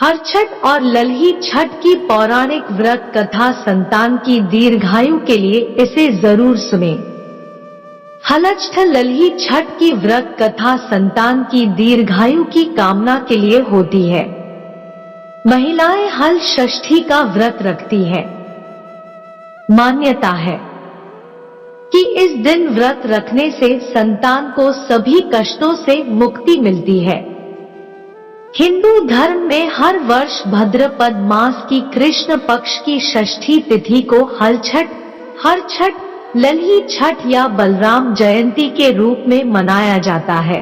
हरछठ और लल्ही छठ की पौराणिक व्रत कथा संतान की दीर्घायु के लिए इसे जरूर सुने। हलछठ लल्ही छठ की व्रत कथा संतान की दीर्घायु की कामना के लिए होती है। महिलाएं हल षष्ठी का व्रत रखती है। मान्यता है कि इस दिन व्रत रखने से संतान को सभी कष्टों से मुक्ति मिलती है। हिंदू धर्म में हर वर्ष भाद्रपद मास की कृष्ण पक्ष की षष्ठी तिथि को हरछठ, लल्ही छठ या बलराम जयंती के रूप में मनाया जाता है।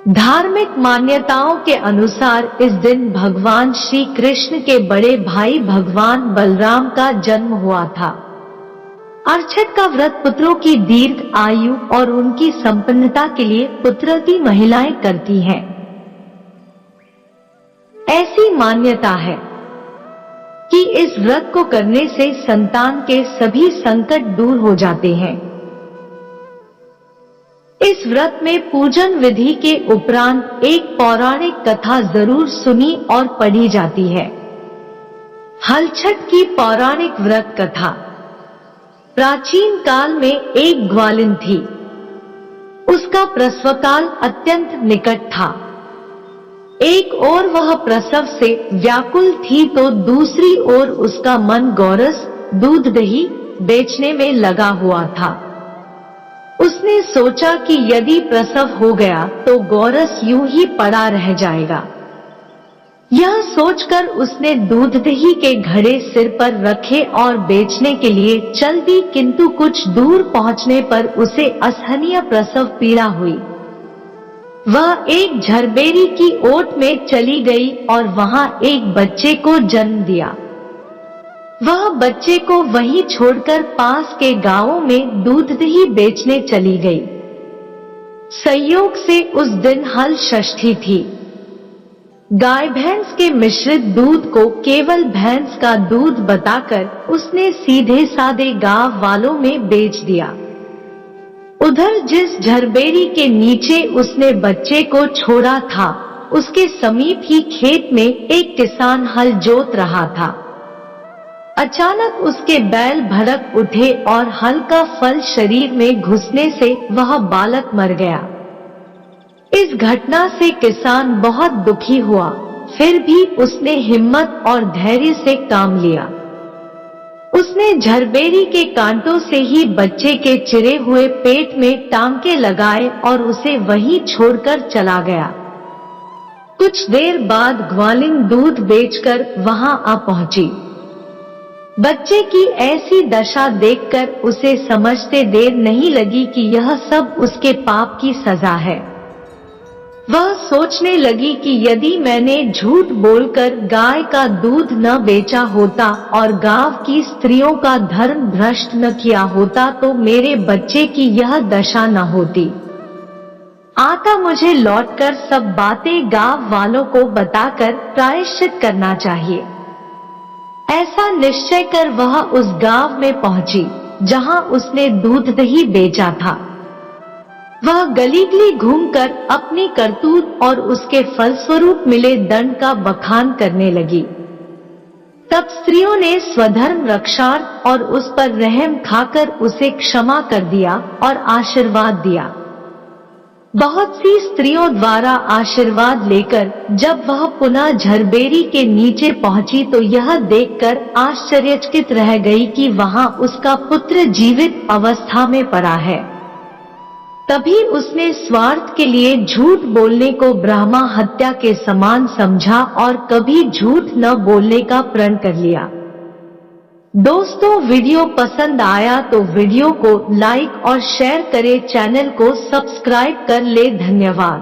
धार्मिक मान्यताओं के अनुसार इस दिन भगवान श्री कृष्ण के बड़े भाई भगवान बलराम का जन्म हुआ था। हरछठ का व्रत पुत्रों की दीर्घ आयु और उनकी संपन्नता के लिए पुत्रवती महिलाएं करती हैं। ऐसी मान्यता है कि इस व्रत को करने से संतान के सभी संकट दूर हो जाते हैं। इस व्रत में पूजन विधि के उपरांत एक पौराणिक कथा जरूर सुनी और पढ़ी जाती है। हलछठ की पौराणिक व्रत कथा। प्राचीन काल में एक ग्वालिन थी। उसका प्रसवकाल अत्यंत निकट था। एक ओर वह प्रसव से व्याकुल थी तो दूसरी ओर उसका मन गोरस दूध दही बेचने में लगा हुआ था। उसने सोचा कि यदि प्रसव हो गया तो गोरस यूं ही पड़ा रह जाएगा। यह सोचकर उसने दूध दही के घड़े सिर पर रखे और बेचने के लिए चल दी, किंतु कुछ दूर पहुंचने पर उसे असहनीय प्रसव पीड़ा हुई। वह एक झरबेरी की ओट में चली गई और वहां एक बच्चे को जन्म दिया। वह बच्चे को वहीं छोड़कर पास के गांवों में दूध दही बेचने चली गई। संयोग से उस दिन हल षष्ठी थी। गाय भैंस के मिश्रित दूध को केवल भैंस का दूध बताकर उसने सीधे साधे गांव वालों में बेच दिया। उधर जिस झरबेरी के नीचे उसने बच्चे को छोड़ा था, उसके समीप ही खेत में एक किसान हल जोत रहा था। अचानक उसके बैल भड़क उठे और हल का फल शरीर में घुसने से वह बालक मर गया। इस घटना से किसान बहुत दुखी हुआ, फिर भी उसने हिम्मत और धैर्य से काम लिया। उसने झरबेरी के कांटों से ही बच्चे के चिरे हुए पेट में टांके लगाए और उसे वहीं छोड़कर चला गया। कुछ देर बाद ग्वालिन दूध बेचकर वहां आ पहुंची। बच्चे की ऐसी दशा देखकर उसे समझते देर नहीं लगी कि यह सब उसके पाप की सजा है। वह सोचने लगी कि यदि मैंने झूठ बोलकर गाय का दूध न बेचा होता और गांव की स्त्रियों का धर्म भ्रष्ट न किया होता तो मेरे बच्चे की यह दशा न होती। आता मुझे लौटकर सब बातें गांव वालों को बताकर प्रायश्चित करना चाहिए। ऐसा निश्चय कर वह उस गांव में पहुंची जहां उसने दूध दही बेचा था। वह गली गली घूमकर अपनी करतूत और उसके फलस्वरूप मिले दंड का बखान करने लगी। तब स्त्रियों ने स्वधर्म रक्षार्थ और उस पर रहम खाकर उसे क्षमा कर दिया और आशीर्वाद दिया। बहुत सी स्त्रियों द्वारा आशीर्वाद लेकर जब वह पुनः झरबेरी के नीचे पहुंची तो यह देखकर आश्चर्यचकित रह गई कि वहां उसका पुत्र जीवित अवस्था में पड़ा है। तभी उसने स्वार्थ के लिए झूठ बोलने को ब्रह्मा हत्या के समान समझा और कभी झूठ न बोलने का प्रण कर लिया। दोस्तों, वीडियो पसंद आया तो वीडियो को लाइक और शेयर करें, चैनल को सब्सक्राइब कर ले। धन्यवाद।